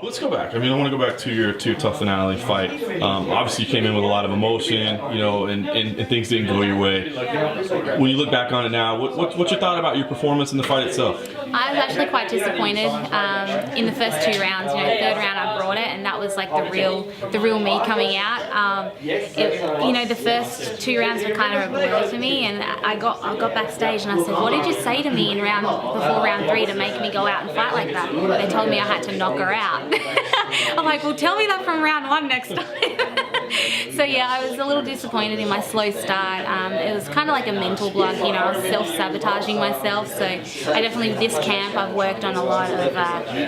Let's go back. I mean, I want to go back to your tough finale fight. Obviously, you came in with a lot of emotion, and things didn't go your way. When you look back on it now, what's your thought about your performance in the fight itself? I was actually quite disappointed in the first 2 rounds. Third round I brought it, and that was like the real me coming out. The first 2 rounds were kind of a blur for me, and I got backstage and I said, "What did you say to me before round 3 to make me go out and fight like that?" They told me I had to knock her out. I'm like, well, tell me that from round 1 next time. So yeah, I was a little disappointed in my slow start. It was kind of like a mental block, I was self-sabotaging myself. So I definitely, this camp, I've worked on a lot of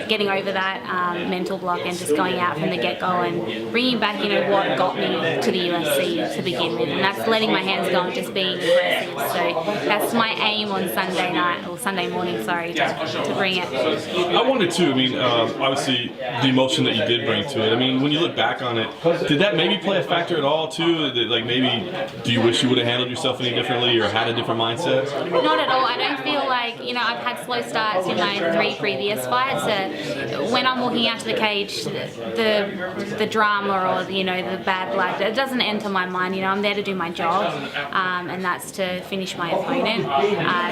getting over that mental block and just going out from the get-go and bringing back, what got me to the UFC to begin with. And that's letting my hands go and just being aggressive. So that's my aim on Sunday night, or Sunday morning, sorry, to bring it. I wanted to. I mean, obviously, the emotion that you did bring to it. I mean, when you look back on it, did that maybe play a factor at all too? That, like, maybe, do you wish you would have handled yourself any differently or had a different mindset? Not at all. I don't feel like, I've had slow starts in my 3 previous fights. When I'm walking out to the cage, the drama or the bad blood, it doesn't enter my mind. I'm there to do my job, and that's to finish my opponent.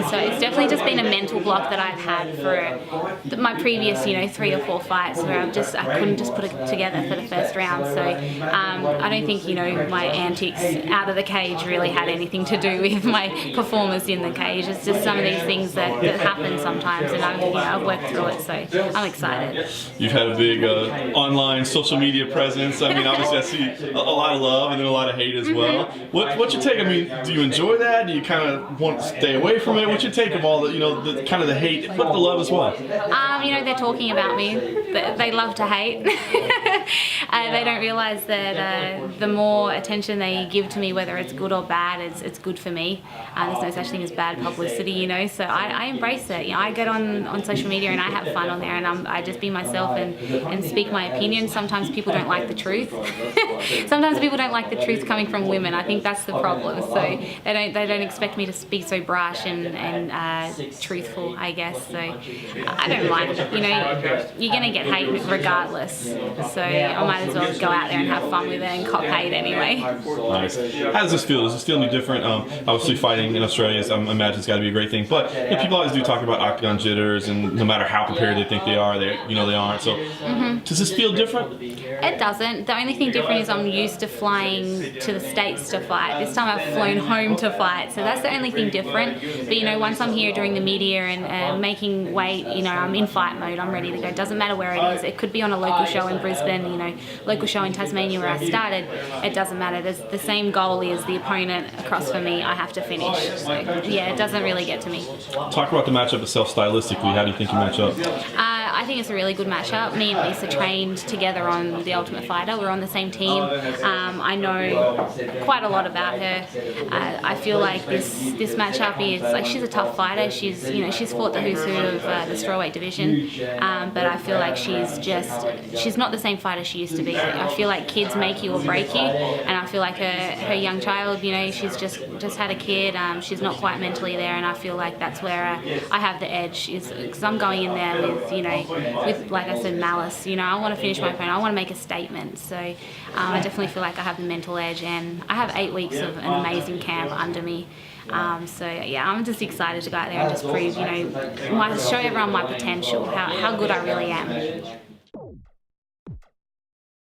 So it's definitely just been a mental block that I've had for my previous 3 or 4 fights where I couldn't just put it together for the first round. So I don't think my antics out of the cage really had anything to do with my performance in the cage. It's just some of these things that happen sometimes, and I've worked through it, so I'm excited. You've had a big online social media presence. I mean, obviously I see a lot of love and then a lot of hate as well. What's your take? I mean, do you enjoy that? Do you kind of want to stay away from it? What's your take of all the the kind of the hate, but the love as well? They're talking about me. They love to hate. They don't realize that the more attention they give to me, whether it's good or bad, it's good for me. There's no such thing as bad publicity, so I embrace it. I get on social media and I have fun on there, and I just be myself and speak my opinion. Sometimes people don't like the truth. Sometimes people don't like the truth coming from women. I think that's the problem. So they don't expect me to be so brash and truthful, I guess. So I don't mind. You're gonna get hate regardless. So I might as well go out there and have fun with it and cop hate anyway. Nice. How does this feel? Does this feel any different? Obviously, fighting in Australia, I imagine it's got to be a great thing. But people always do talk about octagon jitters, and no matter how prepared they think they are, they aren't. So, does this feel different? It doesn't. The only thing different is I'm used to flying to the States to fight. This time I've flown home to fight, so that's the only thing different. But once I'm here doing the media and making weight, I'm in fight mode. I'm ready to go. It doesn't matter where it is. It could be on a local show in Brisbane, local show in Tasmania where I started. It doesn't matter. There's the same goal is the opponent across from me. I have to finish. So yeah, it doesn't really get to me. Talk about the matchup itself stylistically. How do you think you match up? I think it's a really good matchup. Me and Lisa trained together on The Ultimate Fighter. We're on the same team. I know quite a lot about her. I feel like this matchup is like, she's a tough fighter. She's fought the who's who of the strawweight division, but I feel like she's not the same fighter she used to be. I feel like kids make you or break you, and I feel like her young child, she's just had a kid. She's not quite mentally there, and I feel like that's where I have the edge, is because I'm going in there with like I said, malice. I want to finish my opponent. I want to make a statement. So I definitely feel like I have the mental edge, and I have 8 weeks of an amazing camp under me. So yeah, I'm just excited to go out there and just prove, show everyone my potential, how good I really am.